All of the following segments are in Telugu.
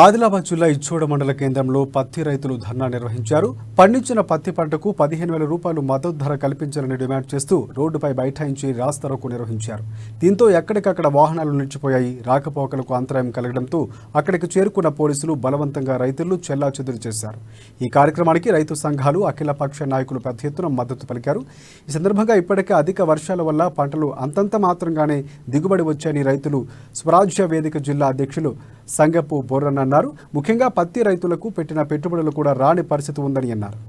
ఆదిలాబాద్ జిల్లా ఇచ్చోడ మండల కేంద్రంలో పత్తి రైతులు ధర్నా నిర్వహించారు. పండించిన పత్తి పంటకు 15,000 రూపాయలు మద్దతు ధర కల్పించాలని డిమాండ్ చేస్తూ రోడ్డుపై బైఠాయించి రాస్తారోకో నిర్వహించారు. దీంతో ఎక్కడికక్కడ వాహనాలు నిలిచిపోయాయి. రాకపోకలకు అంతరాయం కలగడంతో అక్కడికి చేరుకున్న పోలీసులు బలవంతంగా రైతులను చెల్లాచెదురు చేశారు. ఈ కార్యక్రమానికి రైతు సంఘాలు, అఖిలపక్ష నాయకులు పెద్ద ఎత్తున మద్దతు పలికారు. ఈ సందర్భంగా ఇప్పటికే అధిక వర్షాల వల్ల పంటలు అంతంత మాత్రంగానే దిగుబడి వచ్చాయని రైతులు స్వరాజ్య వేదిక జిల్లా అధ్యక్షులు సంగపు బోర్రన్న అన్నారు. ముఖ్యంగా పత్తి రైతులకు పెట్టిన పెట్టుబడులు కూడా రాని పరిస్థితి ఉందని అన్నారు.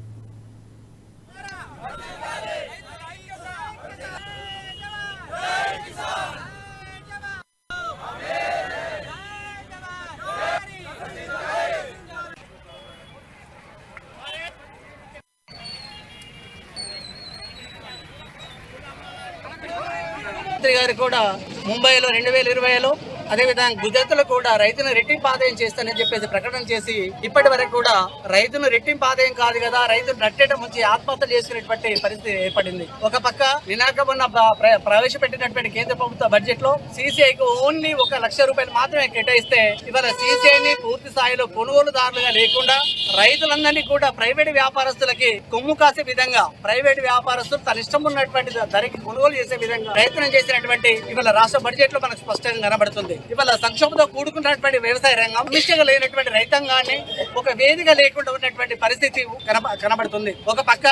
గారు కూడా ముంబైలో 2020లో అదేవిధంగా గుజరాత్లో కూడా రైతును రెట్టింపు ఆదాయం చేస్తానని చెప్పేసి ప్రకటన చేసి ఇప్పటి వరకు కూడా రైతును రెట్టింపు ఆదాయం కాదు కదా, రైతును నట్టేట ముంచి ఆత్మహత్య చేసుకునేటువంటి పరిస్థితి ఏర్పడింది. ఒక పక్క నినాక మొన్న ప్రవేశపెట్టినటువంటి కేంద్ర ప్రభుత్వ బడ్జెట్ లో సీసీఐకి ఓన్లీ 1,00,000 రూపాయలు మాత్రమే కేటాయిస్తే ఇవాళ సీసీఐని పూర్తి స్థాయిలో కొనుగోలుదారులుగా లేకుండా రైతులందరినీ కూడా ప్రైవేట్ వ్యాపారస్తులకి కొమ్ము కాసే విధంగా ప్రైవేట్ వ్యాపారస్తులు తన ఇష్టం ఉన్నటువంటి ధరకి కొనుగోలు చేసే విధంగా ప్రయత్నం చేసినటువంటి ఇవాళ రాష్ట్ర బడ్జెట్ లో మనకు స్పష్టంగా కనబడుతుంది. ఇవాళ సంక్షోభంతో కూడుకున్నటువంటి వ్యవసాయ రంగం నిశ్చయంగా లేనటువంటి రైతాంగాన్ని ఒక వేదిక లేకుండా ఉన్నటువంటి పరిస్థితి కనబడుతుంది. ఒక పక్క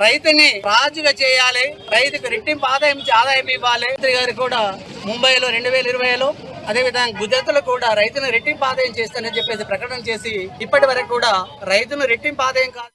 రైతుని రాజుగా చేయాలి, రైతుకు రెట్టింపు ఆదాయం ఇవ్వాలి. గారు కూడా ముంబైలో 2020లో అదేవిధంగా గుజరాత్లో కూడా రైతును రెట్టింపు ఆదాయం చేస్తానని చెప్పేసి ప్రకటన చేసి ఇప్పటి వరకు కూడా రైతును రెట్టింపు ఆదాయం కాదు